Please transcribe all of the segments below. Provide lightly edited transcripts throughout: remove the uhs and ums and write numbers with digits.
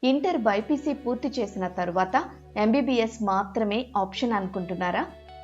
Inter BiPC పూర్తి చేసిన తరువాత ఎంబీబీఎస్ మాత్రమే ఆప్షన్ అనుకుంటున్నారా?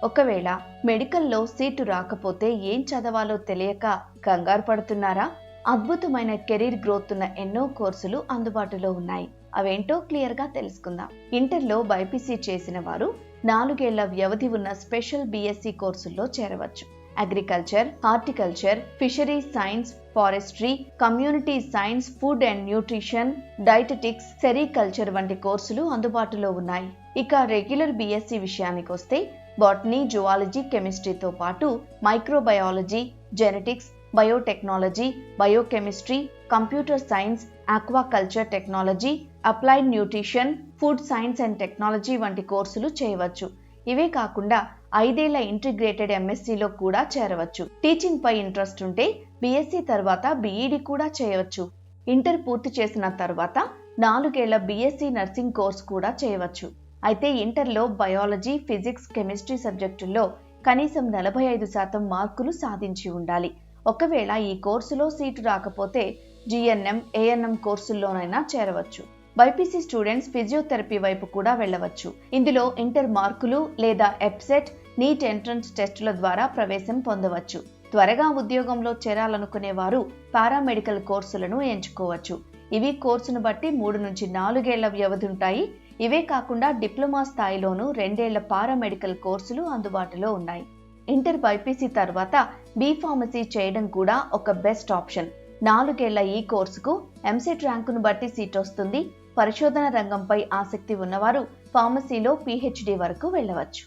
ఒకవేళ మెడికల్లో సీటు రాకపోతే ఏం చదవాలో తెలియక కంగారు పడుతున్నారా? అద్భుతమైన కెరీర్ గ్రోత్ ఉన్న ఎన్నో కోర్సులు అందుబాటులో ఉన్నాయి. అవేంటో క్లియర్గా తెలుసుకుందాం. ఇంటర్లో బైపీసీ చేసిన వారు 4 ఏళ్ల వ్యవధి ఉన్న స్పెషల్ బీఎస్సీ కోర్సుల్లో చేరవచ్చు. Agriculture, horticulture, fisheries science, forestry, community science, food and nutrition, dietetics, sericulture వంటి కోర్సులు అందుబాటులో ఉన్నాయి. ఇక రెగ్యులర్ బీఎస్సీ విషయానికి వస్తే బాటనీ, జువాలజీ, కెమిస్ట్రీతో పాటు microbiology, genetics, biotechnology, biochemistry, computer science, aquaculture technology, applied nutrition, food science and technology వంటి కోర్సులు చేయవచ్చు. ఇవే కాకుండా 5 ఏళ్ల ఇంటిగ్రేటెడ్ ఎంఎస్సీలో కూడా చేరవచ్చు. టీచింగ్ పై ఇంట్రెస్ట్ ఉంటే బీఎస్సీ తర్వాత బీఈడీ కూడా చేయవచ్చు. ఇంటర్ పూర్తి చేసిన తర్వాత 4 ఏళ్ల బీఎస్సీ నర్సింగ్ కోర్స్ కూడా చేయవచ్చు. అయితే ఇంటర్లో బయాలజీ, ఫిజిక్స్, కెమిస్ట్రీ సబ్జెక్టుల్లో కనీసం 45% మార్కులు సాధించి ఉండాలి. ఒకవేళ ఈ కోర్సులో సీటు రాకపోతే జిఎన్ఎం, ఏఎన్ఎం కోర్సుల్లోనైనా చేరవచ్చు. బైపీసీ స్టూడెంట్స్ ఫిజియోథెరపీ వైపు కూడా వెళ్ళవచ్చు. ఇందులో ఇంటర్ మార్కులు లేదా ఎప్సెట్, నీట్ ఎంట్రన్స్ టెస్టుల ద్వారా ప్రవేశం పొందవచ్చు. త్వరగా ఉద్యోగంలో చేరాలనుకునే వారు పారామెడికల్ కోర్సులను ఎంచుకోవచ్చు. ఇవి కోర్సును బట్టి 3 నుంచి 4 ఏళ్ల వ్యవధి ఉంటాయి. ఇవే కాకుండా డిప్లొమా స్థాయిలోనూ 2 ఏళ్ల పారామెడికల్ కోర్సులు అందుబాటులో ఉన్నాయి. ఇంటర్ బైపీసీ తర్వాత బీ ఫార్మసీ చేయడం కూడా ఒక బెస్ట్ ఆప్షన్. 4 ఏళ్ల ఈ కోర్సుకు ఎంసెట్ ర్యాంకును బట్టి సీట్ వస్తుంది. పరిశోధన రంగంపై ఆసక్తి ఉన్నవారు ఫార్మసీలో పీహెచ్డీ వరకు వెళ్ళవచ్చు.